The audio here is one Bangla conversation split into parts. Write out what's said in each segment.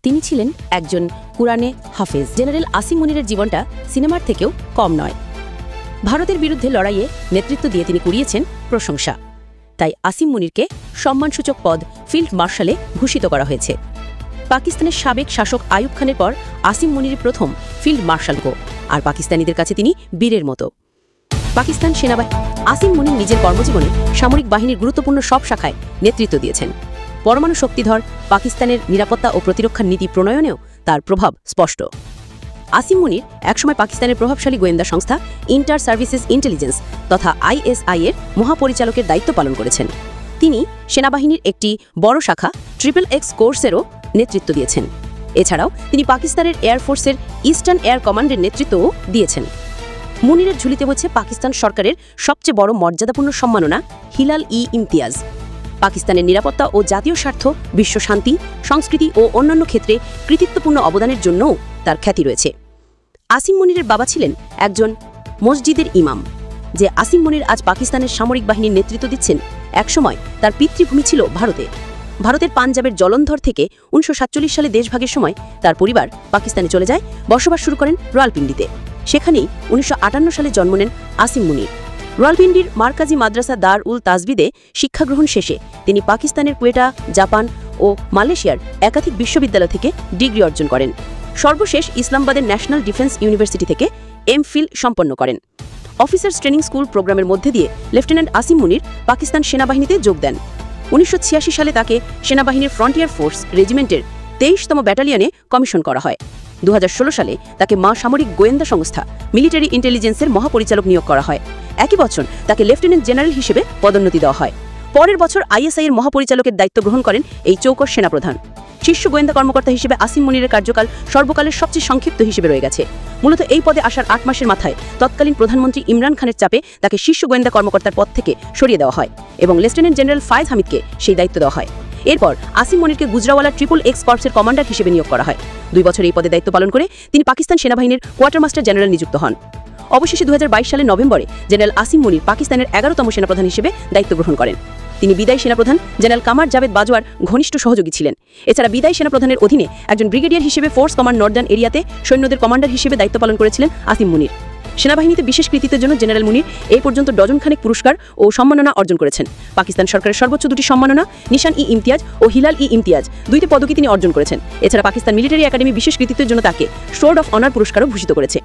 তিনি ছিলেন একজন কুরআনে হাফেজ। জেনারেল আসিম মুনিরের জীবনটা সিনেমার থেকেও কম নয়। ভারতের বিরুদ্ধে লড়াইয়ে নেতৃত্ব দিয়ে তিনি কুড়িয়েছেন প্রশংসা। তাই আসিম মুনিরকে সম্মানসূচক পদ ফিল্ড মার্শালে ভূষিত করা হয়েছে। পাকিস্তানের সাবেক শাসক আইয়ুব খানের পর আসিম মুনির প্রথম ফিল্ড মার্শাল আর পাকিস্তানিদের কাছে তিনি বীরের মতো। পাকিস্তান সেনাবাহিনী আসিম মুনির নিজের কর্মজীবনে সামরিক বাহিনীর গুরুত্বপূর্ণ সব শাখায় নেতৃত্ব দিয়েছেন। পরমাণু শক্তিধর পাকিস্তানের নিরাপত্তা ও প্রতিরক্ষার নীতি প্রণয়নেও তার প্রভাব স্পষ্ট। আসিম মুনির একসময় পাকিস্তানের প্রভাবশালী গোয়েন্দা সংস্থা ইন্টার সার্ভিসেস ইন্টেলিজেন্স তথা ISI এর মহাপরিচালকের দায়িত্ব পালন করেছেন। তিনি সেনাবাহিনীর একটি বড় শাখা XXX কোর্সেরও নেতৃত্ব দিয়েছেন। এছাড়াও তিনি পাকিস্তানের এয়ারফোর্সের ইস্টার্ন এয়ার কমান্ডের নেতৃত্বও দিয়েছেন। মুনিরের ঝুলিতে বলছে পাকিস্তান সরকারের সবচেয়ে বড় মর্যাদাপূর্ণ সম্মাননা হিলাল-ই-ইমতিয়াজ। পাকিস্তানের নিরাপত্তা ও জাতীয় স্বার্থ, বিশ্ব শান্তি, সংস্কৃতি ও অন্যান্য ক্ষেত্রে কৃতিত্বপূর্ণ অবদানের জন্যও তার খ্যাতি রয়েছে। আসিম মুনিরের বাবা ছিলেন একজন মসজিদের ইমাম। যে আসিম মুনির আজ পাকিস্তানের সামরিক বাহিনীর নেতৃত্ব দিচ্ছেন, একসময় তার পিতৃভূমি ছিল ভারতের পাঞ্জাবের জলন্ধর থেকে 1947 সালে দেশভাগের সময় তার পরিবার পাকিস্তানে চলে যায়, বসবাস শুরু করেন রাওয়ালপিন্ডিতে। সেখানেই 1958 সালে জন্ম নেন আসিম মুনির। রাওয়ালপিন্ডির মার্কাজি মাদ্রাসা দার-উল তাজবিদে শিক্ষাগ্রহণ শেষে তিনি পাকিস্তানের কোয়েটা, জাপান ও মালয়েশিয়ার একাধিক বিশ্ববিদ্যালয় থেকে ডিগ্রি অর্জন করেন। সর্বশেষ ইসলামাবাদের ন্যাশনাল ডিফেন্স ইউনিভার্সিটি থেকে MPhil সম্পন্ন করেন। অফিসার্স ট্রেনিং স্কুল প্রোগ্রামের মধ্যে দিয়ে লেফটেন্যান্ট আসিম মুনির পাকিস্তান সেনাবাহিনীতে যোগ দেন। 1986 সালে তাকে সেনাবাহিনীর ফ্রন্টিয়ার ফোর্স রেজিমেন্টের 23তম ব্যাটালিয়নে কমিশন করা হয়। 2016 সালে তাকে সামরিক গোয়েন্দা সংস্থা মিলিটারি ইন্টেলিজেন্সের মহাপরিচালক নিয়োগ করা হয়। একই বছর তাকে লেফটেন্যান্ট জেনারেল হিসেবে পদোন্নতি দেওয়া হয়। পরের বছর ISI এর মহাপরিচালকের দায়িত্ব গ্রহণ করেন এই চৌকস সেনাপ্রধান। শীর্ষ গোয়েন্দা কর্মকর্তা হিসেবে আসিম মুনিরের কার্যকাল সর্বকালের সবচেয়ে সংক্ষিপ্ত হিসেবে রয়ে গেছে। মূলত এই পদে আসার 8 মাসের মাথায় তৎকালীন প্রধানমন্ত্রী ইমরান খানের চাপে তাকে শীর্ষ গোয়েন্দা কর্মকর্তার পদ থেকে সরিয়ে দেওয়া হয় এবং লেফটেন্যান্ট জেনারেল ফায়েজ হামিদকে সেই দায়িত্ব দেওয়া হয়। এরপর আসিম মুনিরকে গুজরাওয়ালা XXX কর্পসের কমান্ডার হিসেবে নিয়োগ করা হয়। 2 বছর এই পদে দায়িত্ব পালন করে তিনি পাকিস্তান সেনাবাহিনীর কোয়ার্টারমাস্টার জেনারেল নিযুক্ত হন। অবশেষে 2022 সালের নভেম্বরে জেনারেল আসিম মুনির পাকিস্তানের 11তম সেনাপ্রধান হিসেবে দায়িত্ব গ্রহণ করেন। তিনি বিদায়ী সেনাপ্রধান জেনারেল কামার জাভেদ বাজওয়ার ঘনিষ্ঠ সহযোগী ছিলেন। এছাড়া বিদায়ী সেনাপ্রধানের অধীনে একজন ব্রিগেডিয়ার হিসেবে ফোর্স কমান্ড নর্দার্ন এরিয়াতে সৈন্যদের কমান্ডার হিসেবে দায়িত্ব পালন করেছিলেন আসিম মুনির। সেনাবাহিনীতে বিশেষ কৃতিত্বের জন্য জেনারেল মুনির এই পর্যন্ত ডজনখানেক পুরস্কার ও সম্মাননা অর্জন করেছেন। পাকিস্তান সরকারের সর্বোচ্চ 2টি সম্মাননা নিশান-ই-ইমতিয়াজ ও হিলাল-ই-ইমতিয়াজ 2টি পদকই তিনি অর্জন করেছেন। এছাড়া পাকিস্তান মিলিটারি একাডেমি বিশেষ কৃতিত্বের জন্য তাকে সোর্ড অফ অনার পুরস্কারও ভূষিত করেছে।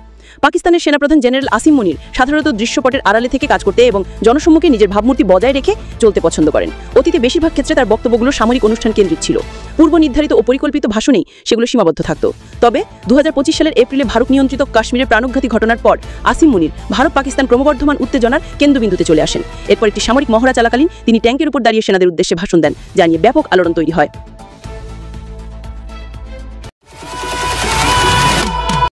পাকিস্তানের সেনাপ্রধান জেনারেল আসিম মুনির সাধারণত দৃশ্যপটের আড়ালে থেকে কাজ করতে এবং জনসম্মুখে নিজের ভাবমূর্তি বজায় রেখে চলতে পছন্দ করেন। অতীতে বেশিরভাগ ক্ষেত্রে তার বক্তব্যগুলো সামরিক অনুষ্ঠান কেন্দ্রিক ছিল। পূর্ব নির্ধারিত ও পরিকল্পিত ভাষণেই সেগুলো সীমাবদ্ধ থাকত। তবে 2025 সালের এপ্রিলে ভারত নিয়ন্ত্রিত কাশ্মীরের প্রাণঘাতী ঘটনার পর আসিম মুনির ভারত পাকিস্তান ক্রমবর্ধমান উত্তেজনার কেন্দ্রবিন্দুতে চলে আসেন। এরপর একটি সামরিক মহড়া চলাকালীন তিনি ট্যাঙ্কের উপর দাঁড়িয়ে সেনাদের উদ্দেশ্যে ভাষণ দেন, যা নিয়ে ব্যাপক আলোড়ন তৈরি হয়।